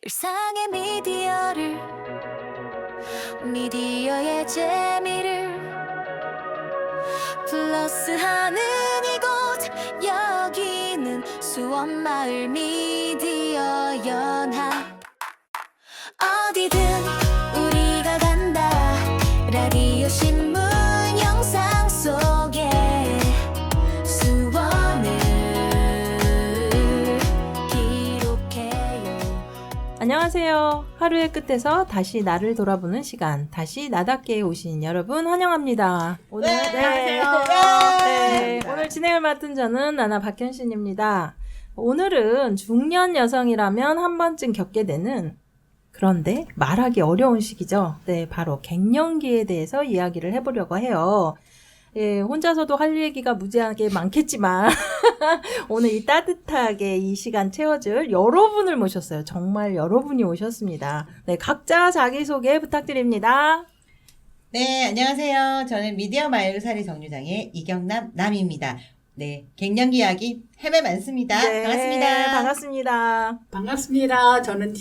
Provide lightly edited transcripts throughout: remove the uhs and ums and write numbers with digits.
일상의 미디어의 재미를 플러스하는 이곳 여기는 수원마을 미디어 연합. 어디든 우리가 간다. 라디오 신문 영상 속에 수원을 기록해요. 안녕하세요. 하루의 끝에서 다시 나를 돌아보는 시간, 다시 나답게 오신 여러분 환영합니다. 오늘 오늘 진행을 맡은 저는 나나 박현신입니다. 오늘은 중년 여성이라면 한 번쯤 겪게 되는, 그런데 말하기 어려운 시기죠. 네, 바로 갱년기에 대해서 이야기를 해보려고 해요. 예, 혼자서도 할 얘기가 무지하게 많겠지만 오늘 이 따뜻하게 이 시간 채워줄 여러분을 모셨어요. 정말 여러분이 오셨습니다. 네, 각자 자기소개 부탁드립니다. 네, 안녕하세요. 저는 미디어 마을살이 정류장의 이경남 남입니다. 네, 갱년기 이야기 해매 많습니다. 네, 반갑습니다. 반갑습니다. 반갑습니다. 저는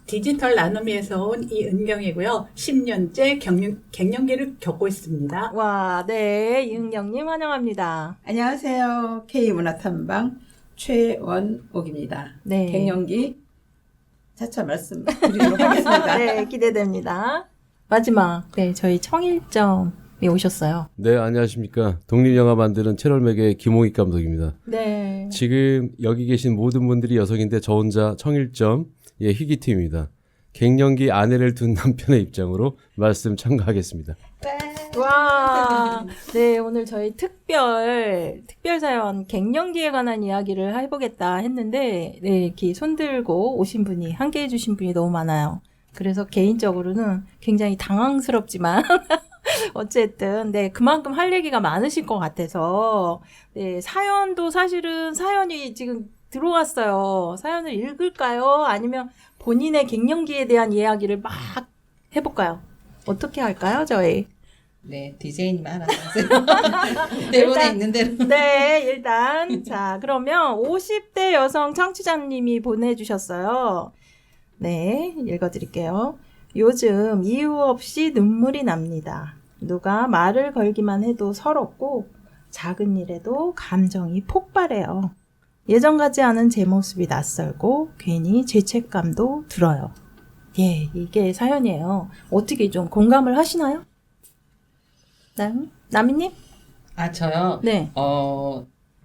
디지털 나눔에서 온 이은경이고요. 10년째 갱년기를 겪고 있습니다. 와, 네, 이은경님 환영합니다. 안녕하세요. K문화탐방 최원옥입니다. 네. 갱년기 차차 말씀드리도록 하겠습니다. 네, 기대됩니다. 마지막, 네, 저희 청일점이 오셨어요. 네, 안녕하십니까. 독립영화 만드는 채널맥의 김홍익 감독입니다. 네. 지금 여기 계신 모든 분들이 여성인데 저 혼자 청일점의 희귀팀입니다. 갱년기 아내를 둔 남편의 입장으로 말씀 참가하겠습니다. 와, 네, 오늘 저희 특별 사연 갱년기에 관한 이야기를 해보겠다 했는데, 네, 이렇게 손들고 오신 분이, 함께 해주신 분이 너무 많아요. 그래서 개인적으로는 굉장히 당황스럽지만, 어쨌든, 네, 그만큼 할 얘기가 많으실 것 같아서, 네, 사연도 사실은 사연이 지금 들어왔어요. 사연을 읽을까요? 아니면 본인의 갱년기에 대한 이야기를 막 해볼까요? 어떻게 할까요, 저희? 네, DJ님 하나 하세요. 대본에 있는 대로. 네, 일단. 자, 그러면 50대 여성 청취자님이 보내주셨어요. 네, 읽어드릴게요. 요즘 이유 없이 눈물이 납니다. 누가 말을 걸기만 해도 서럽고 작은 일에도 감정이 폭발해요. 예전 같지 않은 제 모습이 낯설고 괜히 죄책감도 들어요. 예, 이게 사연이에요. 어떻게 좀 공감을 하시나요? 나미님? 아, 저요? 네.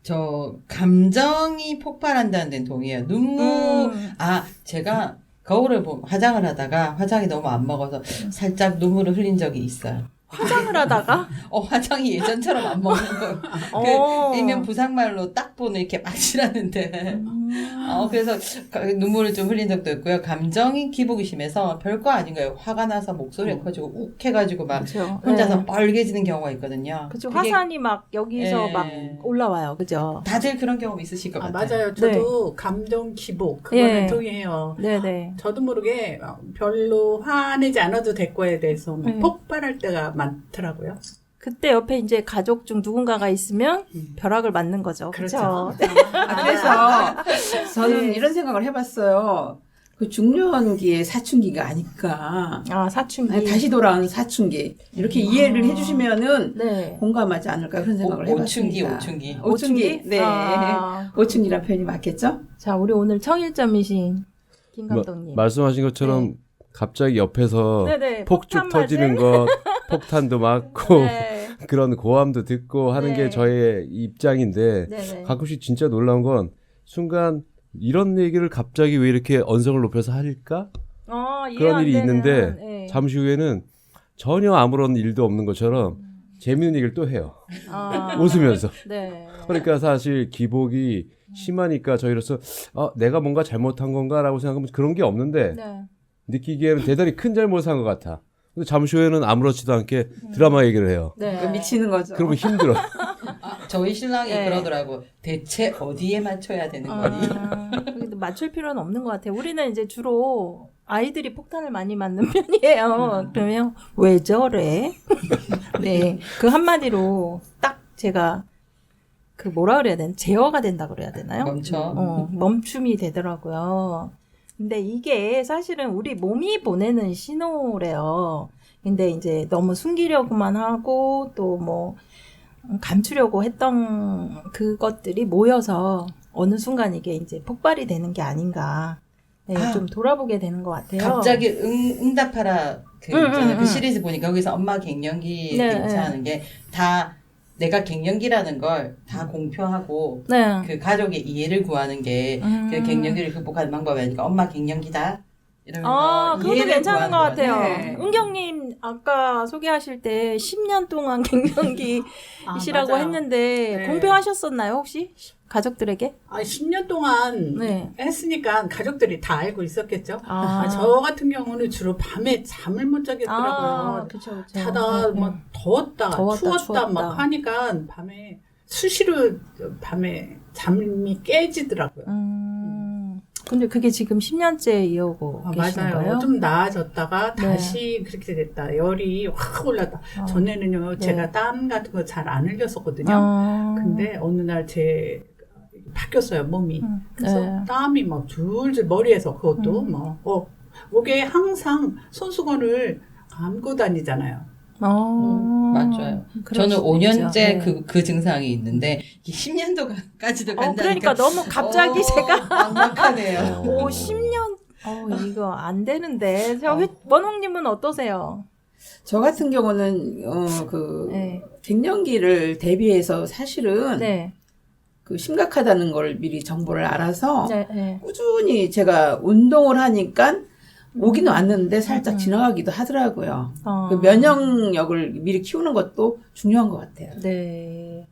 저 감정이 폭발한다는 데는 동의해요. 제가 거울을 보고 화장을 하다가 화장이 너무 안 먹어서 살짝 눈물을 흘린 적이 있어요. 화장을 하다가? 화장이 예전처럼 안 먹는 거예요. 일명 부상말로 딱본을 이렇게 막 칠하는데. 그래서 눈물을 좀 흘린 적도 있고요. 감정이 기복이 심해서 별거 아닌 거예요. 화가 나서 목소리가 커지고 욱 해가지고 막 그쵸. 혼자서 네. 빨개지는 경우가 있거든요. 그쵸. 그게 화산이 막 여기서 예. 막 올라와요. 그죠? 다들 그런 경험 있으실 것 같아요. 맞아요. 저도 감정 기복, 그거는 예. 동의해요. 네네. 저도 모르게 별로 화내지 않아도 될 거에 대해서 막 폭발할 때가 많더라고요. 그때 옆에 이제 가족 중 누군가가 있으면 벼락을 맞는 거죠. 그렇죠. 그렇죠. 그래서 저는 네. 이런 생각을 해봤어요. 그 중년기의 사춘기가 아닐까. 아, 사춘기. 아니, 다시 돌아온 사춘기. 이렇게 이해를 해주시면은 네. 공감하지 않을까 그런 생각을 해봤습니다. 오춘기. 네. 아. 오춘기란 표현이 맞겠죠? 자, 우리 오늘 청일점이신 김 감독님. 말씀하신 것처럼 갑자기 옆에서 네네. 폭죽 폭탄 터지는 것, 폭탄도 맞고 네. 그런 고함도 듣고 하는 네. 게 저의 입장인데 네네. 가끔씩 진짜 놀라운 건 순간 이런 얘기를 갑자기 왜 이렇게 언성을 높여서 할까? 이해 그런 안 일이 되는, 있는데 네. 잠시 후에는 전혀 아무런 일도 없는 것처럼 재미있는 얘기를 또 해요. 웃으면서. 네. 그러니까 사실 기복이 심하니까 저희로서 내가 뭔가 잘못한 건가라고 생각하면 그런 게 없는데 네. 느끼기에는 대단히 큰 잘못을 한 것 같아. 근데 잠시 후에는 아무렇지도 않게 드라마 얘기를 해요. 네. 미치는 거죠. 그러면 힘들어. 저희 신랑이 네. 그러더라고. 대체 어디에 맞춰야 되는 거니? 근데 맞출 필요는 없는 것 같아요. 우리는 이제 주로 아이들이 폭탄을 많이 맞는 편이에요. 그러면 왜 저래? 네, 그 한마디로 딱 제가 그 뭐라 그래야 되나? 제어가 된다 그래야 되나요? 멈춰. 멈춤이 되더라고요. 근데 이게 사실은 우리 몸이 보내는 신호래요. 근데 이제 너무 숨기려고만 하고 또 뭐 감추려고 했던 그것들이 모여서 어느 순간 이게 이제 폭발이 되는 게 아닌가. 네, 좀 돌아보게 되는 것 같아요. 갑자기 응답하라 그 있잖아요. 그 응. 시리즈 보니까 거기서 엄마 갱년기 네, 괜찮은 게 다 내가 갱년기라는 걸 다 공표하고 네. 그 가족의 이해를 구하는 게 그 갱년기를 극복하는 방법이니까 엄마 갱년기다 이러면서 그것도 이해를 괜찮은 구하는 것 같아요. 네. 은경님 아까 소개하실 때 10년 동안 갱년기시라고 맞아요. 했는데 네. 공표하셨었나요 혹시 가족들에게? 10년 동안 네. 했으니까 가족들이 다 알고 있었겠죠. 아. 저 같은 경우는 주로 밤에 잠을 못 자겠더라고요. 그쵸, 그쵸. 자다가 네, 뭐 더웠다, 추웠다 추웠다. 막 하니까 밤에 수시로 밤에 잠이 깨지더라고요. 근데 그게 지금 10년째 이어오고 계시는 맞아요. 거예요? 좀 나아졌다가 네. 다시 그렇게 됐다. 열이 확 올랐다. 전에는요, 네. 제가 땀 같은 거 잘 안 흘렸었거든요. 근데 어느 날 바뀌었어요, 몸이. 그래서 네. 땀이 막 줄줄 머리에서 그것도 목에 항상 손수건을 감고 다니잖아요. 맞아요. 그럴 저는 수도 5년째 있죠. 그 증상이 있는데 10년도까지도 간다니까 그러니까 너무 갑자기 제가 막막하네요. 10년 이거 안 되는데 원홍님은 어떠세요? 저 같은 경우는 네. 갱년기를 대비해서 사실은 네. 그 심각하다는 걸 미리 정보를 알아서 네. 네. 꾸준히 제가 운동을 하니까 오기는 왔는데 살짝 지나가기도 하더라고요. 그 면역력을 미리 키우는 것도 중요한 것 같아요. 네.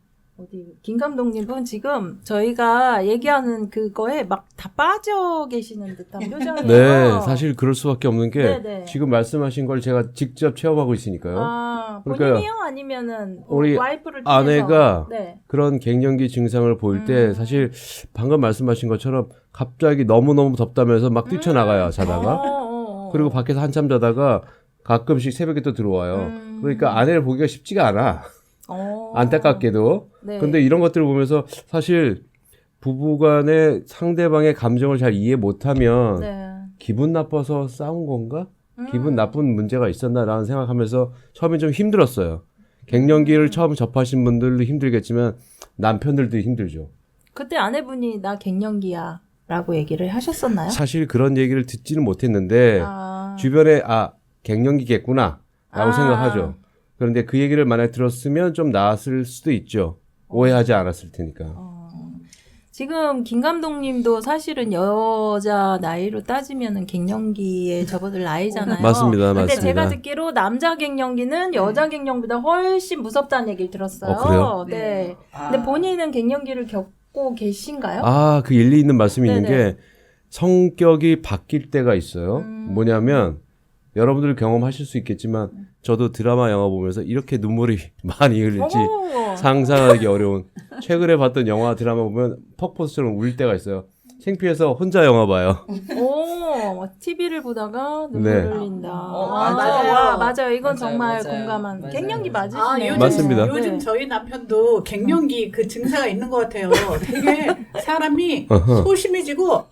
김 감독님은 지금 저희가 얘기하는 그거에 막 다 빠져 계시는 듯한 표정이에요. 네, 사실 그럴 수밖에 없는 게 네네. 지금 말씀하신 걸 제가 직접 체험하고 있으니까요. 본인이요? 아니면은 우리 와이프를 통해서? 아내가 네. 그런 갱년기 증상을 보일 때 사실 방금 말씀하신 것처럼 갑자기 너무너무 덥다면서 막 뛰쳐나가요, 자다가. 그리고 밖에서 한참 자다가 가끔씩 새벽에 또 들어와요. 그러니까 아내를 보기가 쉽지가 않아. 안타깝게도. 네. 근데 이런 것들을 보면서 사실 부부간에 상대방의 감정을 잘 이해 못하면 네. 기분 나빠서 싸운 건가? 기분 나쁜 문제가 있었나라는 생각하면서 처음엔 좀 힘들었어요. 갱년기를 처음 접하신 분들도 힘들겠지만 남편들도 힘들죠. 그때 아내분이 나 갱년기야 라고 얘기를 하셨었나요? 사실 그런 얘기를 듣지는 못했는데 주변에 갱년기겠구나 라고 생각하죠. 그런데 그 얘기를 만약 들었으면 좀 나았을 수도 있죠. 오해하지 않았을 테니까. 지금 김 감독님도 사실은 여자 나이로 따지면은 갱년기에 접어들 나이잖아요. 맞습니다. 근데 맞습니다. 제가 듣기로 남자 갱년기는 여자 갱년기보다 훨씬 무섭다는 얘기를 들었어요. 그래요? 네. 근데 본인은 갱년기를 겪고 계신가요? 그 일리 있는 말씀이 있는 네네. 게 성격이 바뀔 때가 있어요. 뭐냐면 여러분들 경험하실 수 있겠지만 저도 드라마 영화 보면서 이렇게 눈물이 많이 흘릴지 상상하기 어려운 최근에 봤던 영화 드라마 보면 퍽포스처럼 울 때가 있어요. 창피해서 혼자 영화 봐요. TV를 보다가 눈물 네. 흘린다. 맞아요. 맞아요. 이건 맞아요, 정말 맞아요. 공감한. 맞아요. 갱년기 맞으시네요. 맞습니다. 요즘 네. 저희 남편도 갱년기 그 증세가 있는 것 같아요. 되게 사람이 소심해지고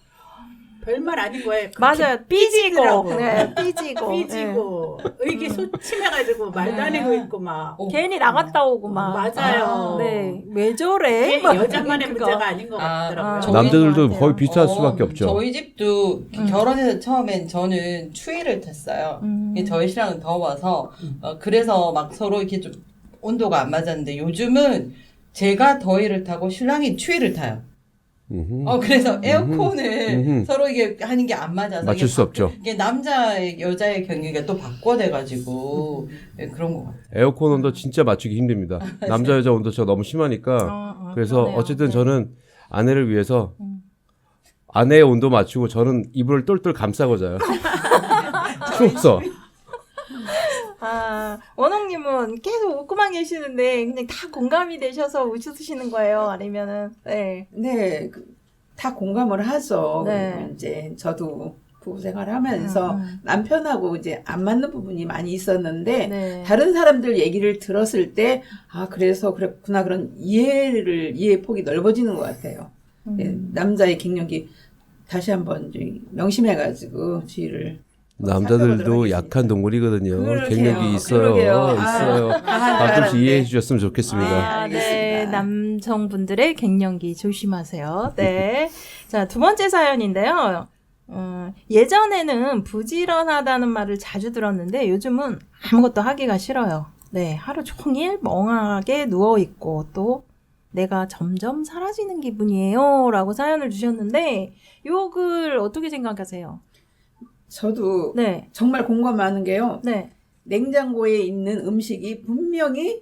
별말 아닌 거예요. 맞아요. 삐지더라고. 삐지고. 삐지고 의기 소침해가지고 말도 안 하고 있고 막. 괜히 나갔다 오고 막. 맞아요. 네. 왜 저래? 이게 막 여자만의 그거. 문제가 아닌 것 같더라고요. 저희- 남자들도 같아요. 거의 비슷할 수밖에 없죠. 저희 집도 결혼해서 처음엔 저는 추위를 탔어요. 저희 신랑은 더워서 그래서 막 서로 이렇게 좀 온도가 안 맞았는데 요즘은 제가 더위를 타고 신랑이 추위를 타요. 그래서 에어컨을 서로 이게 하는 게 안 맞아서 맞출 이게 수 없죠. 이게 남자의 여자의 경기가 또 바꿔돼가지고 그런 것 같아요. 에어컨 온도 진짜 맞추기 힘듭니다. 남자 여자 온도 차가 너무 심하니까. 그래서 그러네요. 어쨌든 네. 저는 아내를 위해서 아내의 온도 맞추고 저는 이불을 똘똘 감싸고 자요. 추워서. 원홍님은 계속 웃고만 계시는데 그냥 다 공감이 되셔서 웃으시는 거예요? 아니면은 네. 네, 다 공감을 하죠. 네. 그리고 이제 저도 부부 생활을 하면서 남편하고 이제 안 맞는 부분이 많이 있었는데 네. 다른 사람들 얘기를 들었을 때 그래서 그랬구나 그런 이해의 폭이 넓어지는 것 같아요. 네, 남자의 갱년기 다시 한번 좀 명심해가지고 주의를. 남자들도 약한 동물이거든요. 그러게요. 갱년기 있어요. 그러게요. 있어요. 가끔씩 이해해 주셨으면 좋겠습니다. 네, 알겠습니다. 남성분들의 갱년기 조심하세요. 네. 자, 두 번째 사연인데요. 예전에는 부지런하다는 말을 자주 들었는데 요즘은 아무것도 하기가 싫어요. 네, 하루 종일 멍하게 누워있고 또 내가 점점 사라지는 기분이에요. 라고 사연을 주셨는데 요 글 어떻게 생각하세요? 저도 네. 정말 공감하는 게요. 네. 냉장고에 있는 음식이 분명히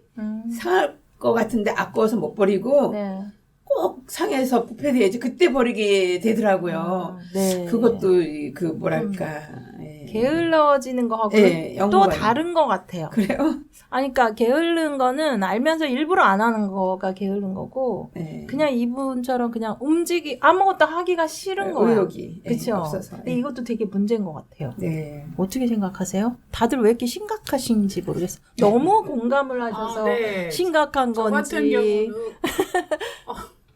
상할 것 같은데 아까워서 못 버리고 네. 꼭 상해서 부패돼야지 그때 버리게 되더라고요. 네. 그것도 그 뭐랄까 예. 게을러지는 거하고 예, 또 연구가 다른 것 같아요. 그래요? 아니, 그러니까 게으른 거는 알면서 일부러 안 하는 거가 게으른 거고 예. 그냥 이분처럼 그냥 아무것도 하기가 싫은 거예요. 의욕이 예, 그렇죠. 없어서. 근데 이것도 되게 문제인 것 같아요. 네. 어떻게 생각하세요? 다들 왜 이렇게 심각하신지 모르겠어요. 너무 공감을 하셔서 네. 심각한 저 건지. 같은 경우는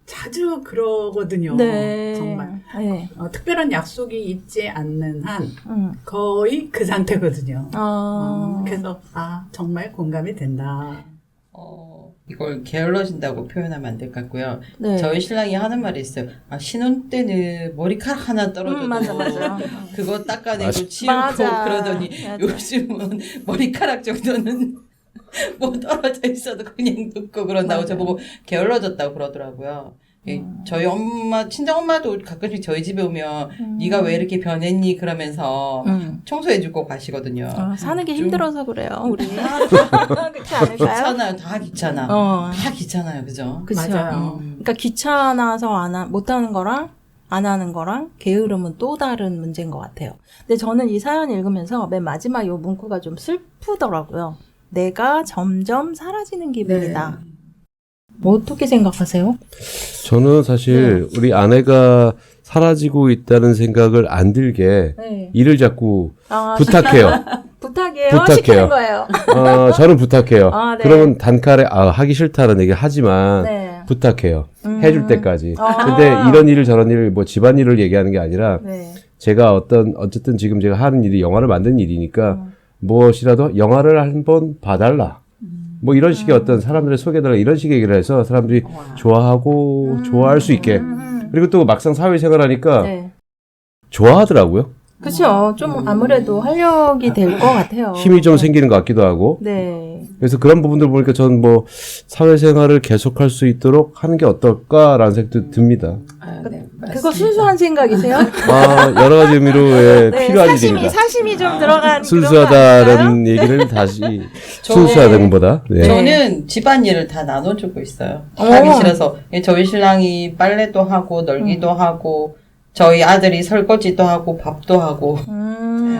자주 그러거든요. 네. 정말. 네. 특별한 약속이 있지 않는 한 음. 거의 그 상태거든요. 아. 그래서 정말 공감이 된다. 이걸 게을러진다고 표현하면 안 될 것 같고요. 네. 저희 신랑이 하는 말이 있어요. 신혼 때는 머리카락 하나 떨어져도 맞아. 그거 닦아내고 맞아. 치우고 맞아. 그러더니 맞아. 요즘은 머리카락 정도는 뭐 떨어져 있어도 그냥 눕고 그런다고 맞아. 저보고 게을러졌다고 그러더라고요. 저희 친정엄마도 가끔씩 저희 집에 오면 네가 왜 이렇게 변했니 그러면서 청소해주고 가시거든요. 사는 게 좀- 힘들어서 그래요, 우리. 그렇지 않을까요? 귀찮아요. 다 귀찮아. 다 귀찮아요. 그죠? 그쵸. 맞아요. 그러니까 귀찮아서 못하는 거랑 안 하는 거랑 게으름은 또 다른 문제인 것 같아요. 근데 저는 이 사연 읽으면서 맨 마지막 요 문구가 좀 슬프더라고요. 내가 점점 사라지는 기분이다. 뭐 어떻게 생각하세요? 저는 사실 우리 아내가 사라지고 있다는 생각을 안 들게 네. 일을 자꾸 아, 부탁해요. 부탁해요? 부탁해요. 시키는 거예요. 저는 부탁해요. 아, 네. 그러면 단칼에 하기 싫다는 얘기 하지만 네. 부탁해요. 해줄 때까지. 아. 근데 이런 일을 저런 일을 뭐 집안일을 얘기하는 게 아니라 네. 제가 어쨌든 지금 제가 하는 일이 영화를 만드는 일이니까 무엇이라도 영화를 한번 봐달라. 뭐 이런 식의 어떤 사람들의 소개달라 이런 식의 얘기를 해서 사람들이 좋아하고 좋아할 수 있게 그리고 또 막상 사회생활 하니까 네. 좋아하더라고요. 그쵸. 좀 아무래도 활력이 될 것 같아요. 힘이 좀 생기는 것 같기도 하고. 네. 그래서 그런 부분들 보니까 저는 뭐 사회생활을 계속할 수 있도록 하는 게 어떨까라는 생각도 듭니다. 네, 그거 순수한 생각이세요? 여러 가지 의미로 네, 필요한 일입니다. 사심이 좀 들어간 순수하다는 얘기를 다시 순수하다는 것보다. 네. 저는 집안일을 다 나눠주고 있어요. 오. 하기 싫어서. 저희 신랑이 빨래도 하고 널기도 하고 저희 아들이 설거지도 하고 밥도 하고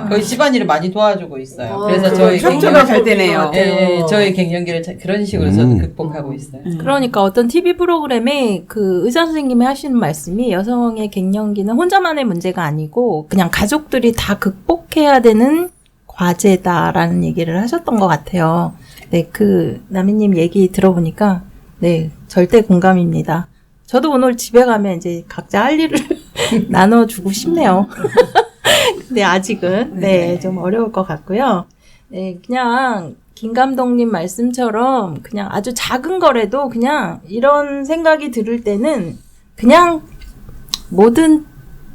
거의 집안일을 많이 도와주고 있어요. 그래서 저희 협조가 잘 되네요. 네, 저희 갱년기를 그런 식으로 저는 극복하고 있어요. 그러니까 어떤 TV 프로그램에 그 의사 선생님이 하시는 말씀이 여성의 갱년기는 혼자만의 문제가 아니고 그냥 가족들이 다 극복해야 되는 과제다라는 얘기를 하셨던 것 같아요. 네, 그 남희님 얘기 들어보니까 네, 절대 공감입니다. 저도 오늘 집에 가면 이제 각자 할 일을 나눠주고 싶네요. 근데 아직은 네, 좀 어려울 것 같고요. 네, 그냥 김 감독님 말씀처럼 그냥 아주 작은 거라도 그냥 이런 생각이 들을 때는 그냥 뭐든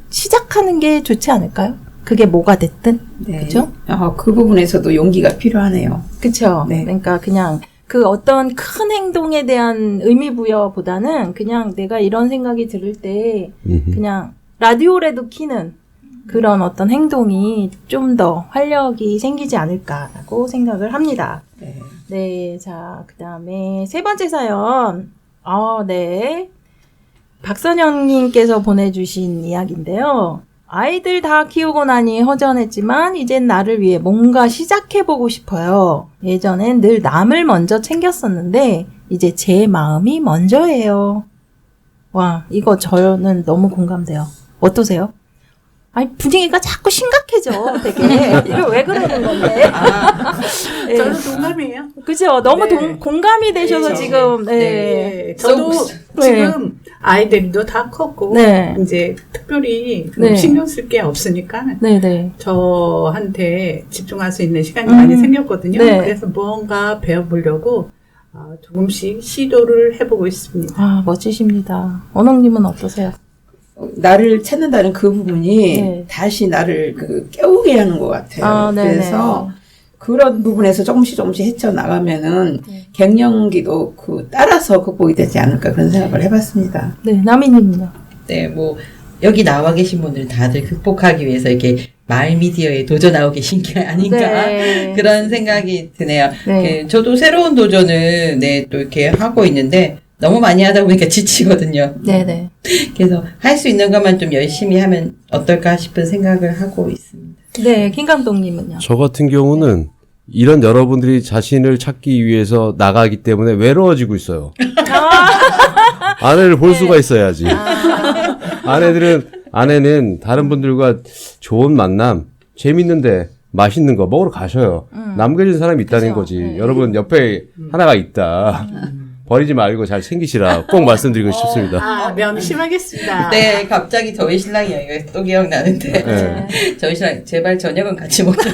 시작하는 게 좋지 않을까요? 그게 뭐가 됐든. 네. 그죠? 그 부분에서도 용기가 필요하네요. 그쵸? 네. 그러니까 그냥 그 어떤 큰 행동에 대한 의미부여보다는 그냥 내가 이런 생각이 들을 때 그냥 라디오라도 키는 그런 어떤 행동이 좀 더 활력이 생기지 않을까라고 생각을 합니다. 네. 네, 자, 그 다음에 세 번째 사연. 네. 박선영님께서 보내주신 이야기인데요. 아이들 다 키우고 나니 허전했지만 이젠 나를 위해 뭔가 시작해보고 싶어요. 예전엔 늘 남을 먼저 챙겼었는데 이제 제 마음이 먼저예요. 와, 이거 저는 너무 공감돼요. 어떠세요? 아니, 분위기가 자꾸 심각해져, 되게. 이거 왜 그러는 건데? 네. 저는 동감이에요. 그죠? 너무 네. 공감이 되셔서 네. 지금, 네. 네. 저도 속- 지금 아이들도 다 컸고 네. 이제 특별히 뭐 네. 신경 쓸 게 없으니까 네네. 저한테 집중할 수 있는 시간이 많이 생겼거든요. 네. 그래서 뭔가 배워보려고 조금씩 시도를 해보고 있습니다. 아, 멋지십니다. 원홍님은 어떠세요? 나를 찾는다는 그 부분이 네. 다시 나를 깨우게 하는 것 같아요. 아, 네네. 그래서 그런 부분에서 조금씩 헤쳐나가면은 네. 갱년기도 따라서 극복이 되지 않을까 그런 생각을 해봤습니다. 네, 나미님은요? 네, 뭐 여기 나와 계신 분들 다들 극복하기 위해서 이렇게 말미디어에 도전하고 계신 게 아닌가 네. 그런 생각이 드네요. 네. 저도 새로운 도전을 또 이렇게 하고 있는데 너무 많이 하다 보니까 지치거든요. 네네. 그래서 할 수 있는 것만 좀 열심히 하면 어떨까 싶은 생각을 하고 있습니다. 네, 김 감독님은요? 저 같은 경우는 이런 여러분들이 자신을 찾기 위해서 나가기 때문에 외로워지고 있어요. 아내를 볼 수가 있어야지. 아내는 다른 분들과 좋은 만남, 재밌는데 맛있는 거 먹으러 가셔요. 남겨진 사람이 있다는 그죠. 거지. 네. 여러분 옆에 하나가 있다. 버리지 말고 잘 챙기시라 꼭 말씀드리고 싶습니다. 명심하겠습니다. 네, 갑자기 저희 신랑 이야기가 또 기억나는데 네. 저희 신랑 제발 저녁은 같이 먹자.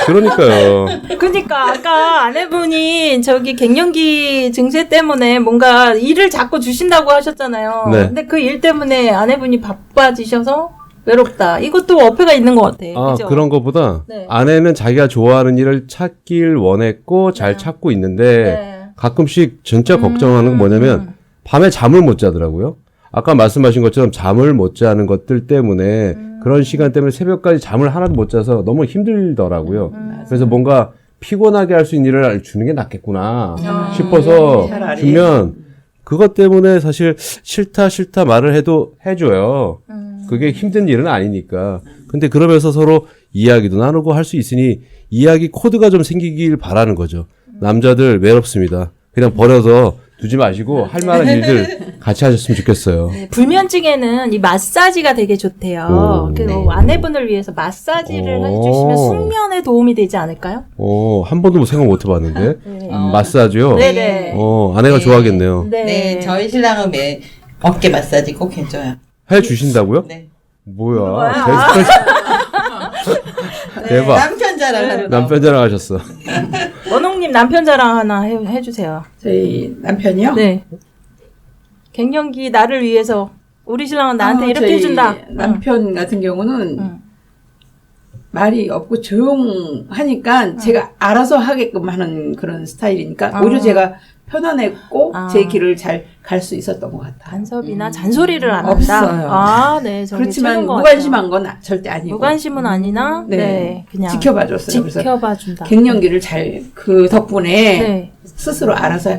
그러니까요. 그러니까 아까 아내분이 저기 갱년기 증세 때문에 뭔가 일을 자꾸 주신다고 하셨잖아요. 네. 근데 그 일 때문에 아내분이 바빠지셔서 외롭다. 이것도 어폐가 있는 것 같아. 그죠? 그런 것보다 네. 아내는 자기가 좋아하는 일을 찾길 원했고 잘 찾고 있는데 네. 가끔씩 진짜 걱정하는 건 뭐냐면 밤에 잠을 못 자더라고요. 아까 말씀하신 것처럼 잠을 못 자는 것들 때문에 그런 시간 때문에 새벽까지 잠을 하나도 못 자서 너무 힘들더라고요. 그래서 뭔가 피곤하게 할 수 있는 일을 주는 게 낫겠구나 싶어서 차라리. 주면 그것 때문에 사실 싫다 말을 해도 해줘요. 그게 힘든 일은 아니니까. 근데 그러면서 서로 이야기도 나누고 할 수 있으니 이야기 코드가 좀 생기길 바라는 거죠. 남자들 외롭습니다. 그냥 버려서 두지 마시고 할 만한 일들 같이 하셨으면 좋겠어요. 네, 불면증에는 이 마사지가 되게 좋대요. 오. 그리고 아내분을 위해서 마사지를 오. 해주시면 숙면에 도움이 되지 않을까요? 한 번도 생각 못 해봤는데. 네. 마사지요? 네네. 아내가 네. 좋아하겠네요. 네, 저희 신랑은 매 어깨 마사지 꼭 해줘요. 해 주신다고요? 네. 뭐야. 네, 대박. 남편 자랑하러 남편 자랑하셨어. 원홍님 남편 자랑 하나 해주세요. 저희 남편이요? 네. 갱년기 나를 위해서 우리 신랑은 나한테 이렇게 저희 해준다. 남편 같은 경우는 응. 말이 없고 조용하니까 제가 알아서 하게끔 하는 그런 스타일이니까 오히려 제가 편안했고 제 길을 잘 갈 수 있었던 것 같아요. 간섭이나 잔소리를 안 한다. 없어요. 아, 네. 저게 그렇지만 최고인 것 무관심한 건 절대 아니고 무관심은 아니나, 네. 그냥 지켜봐줬어요. 그래서 지켜봐준다. 갱년기를 잘 그 덕분에 네. 스스로 알아서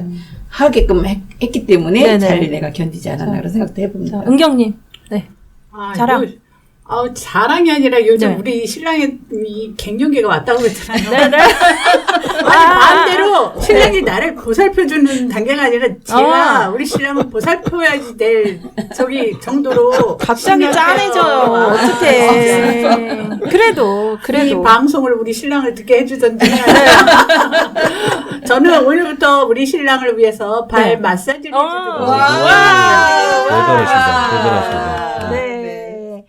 하게끔 했기 때문에 네네. 잘 내가 견디지 않았나 그런 생각도 해봅니다. 자, 은경님. 네. 자랑. 자랑이 아니라 요즘 네. 우리 신랑의 이 갱년기가 왔다고 그랬잖아요. 네네. 반대로 신랑이 나를 보살펴주는 단계가 아니라 제가 우리 신랑을 보살펴야지 될 정도로 갑자기 심각해요. 짠해져요. 어떡해. 그래도. 이 방송을 우리 신랑을 듣게 해주던지 저는 오늘부터 우리 신랑을 위해서 발 네. 마사지를 해주도록 대단하시다. 네.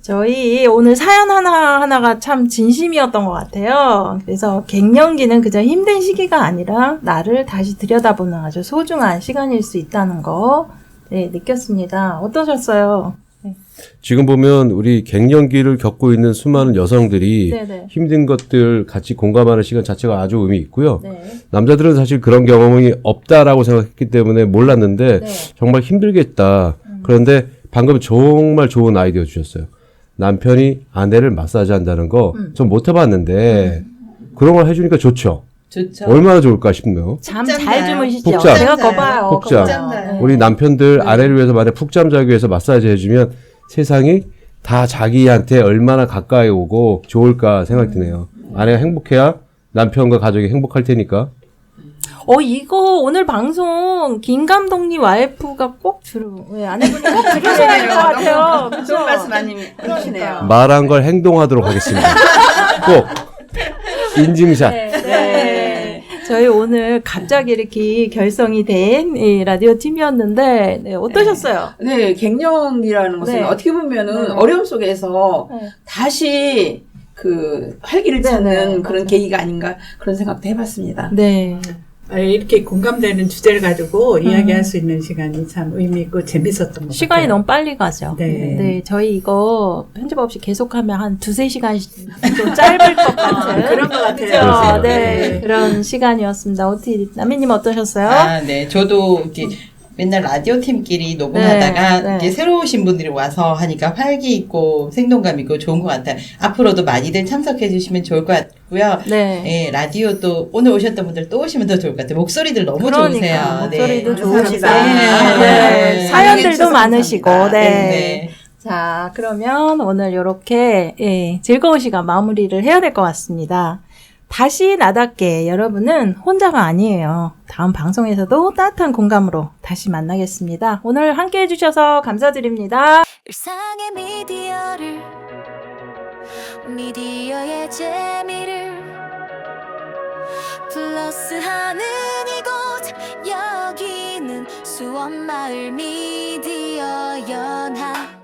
저희 오늘 사연 하나가 참 진심이었던 것 같아요. 그래서 갱년기는 그저 힘든 시기가 아니라 나를 다시 들여다보는 아주 소중한 시간일 수 있다는 거 네, 느꼈습니다. 어떠셨어요? 지금 보면 우리 갱년기를 겪고 있는 수많은 여성들이 네네. 힘든 것들 같이 공감하는 시간 자체가 아주 의미 있고요. 네. 남자들은 사실 그런 경험이 없다라고 생각했기 때문에 몰랐는데 네. 정말 힘들겠다. 그런데 방금 정말 좋은 아이디어 주셨어요. 남편이 아내를 마사지 한다는 거 좀 못 해봤는데 그런 걸 해주니까 좋죠. 좋죠. 얼마나 좋을까 싶네요. 잠 푹 잘 잠자요. 주무시죠? 푹 잠. 제가 거봐요. 푹 잠. 잠자요. 우리 남편들 아내를 위해서 만약 푹 잠자기 위해서 마사지 해주면 세상이 다 자기한테 얼마나 가까이 오고 좋을까 생각이 드네요. 아내가 행복해야 남편과 가족이 행복할 테니까. 이거 오늘 방송 김 감독님 와이프가 꼭 아내분이 꼭 들으셔야 될 것 같아요. 그쵸? 좋은 말씀 많이 해주시네요. 말한 걸 행동하도록 하겠습니다. 꼭 인증샷. 네. 저희 오늘 갑자기 이렇게 결성이 된 이 라디오 팀이었는데 네, 어떠셨어요? 네, 갱년이라는 것은 네. 어떻게 보면은 네. 어려움 속에서 네. 다시 그 활기를 네, 찾는 네, 그런 맞아요. 계기가 아닌가 그런 생각도 해봤습니다. 네. 이렇게 공감되는 주제를 가지고 이야기할 수 있는 시간이 참 의미 있고 재밌었던 것 같아요. 시간이 너무 빨리 가죠. 네. 저희 이거 편집 없이 계속하면 한 2-3시간씩 좀 짧을 것 같은 그런 것 같아요. 그죠? 네. 네. 그런 시간이었습니다. 어떻게 남매님 어떠셨어요? 아, 네. 저도 이렇게 맨날 라디오 팀끼리 녹음하다가 네, 네. 이제 새로 오신 분들이 와서 하니까 활기 있고 생동감 있고 좋은 것 같아요. 앞으로도 많이들 참석해 주시면 좋을 것 같고요. 네. 예, 라디오 또 오늘 오셨던 분들 또 오시면 더 좋을 것 같아요. 목소리들 너무 그러니까 좋으세요. 목소리도 네. 좋으시고 감사합니다. 네. 네. 사연들도 사랑해주셔서 많으시고 감사합니다. 네. 네. 자, 그러면 오늘 이렇게 즐거운 시간 마무리를 해야 될 것 같습니다. 다시 나답게 여러분은 혼자가 아니에요. 다음 방송에서도 따뜻한 공감으로 다시 만나겠습니다. 오늘 함께 해주셔서 감사드립니다. 일상의 미디어의 재미를 플러스하는 이곳 여기는 수원마을 미디어 연합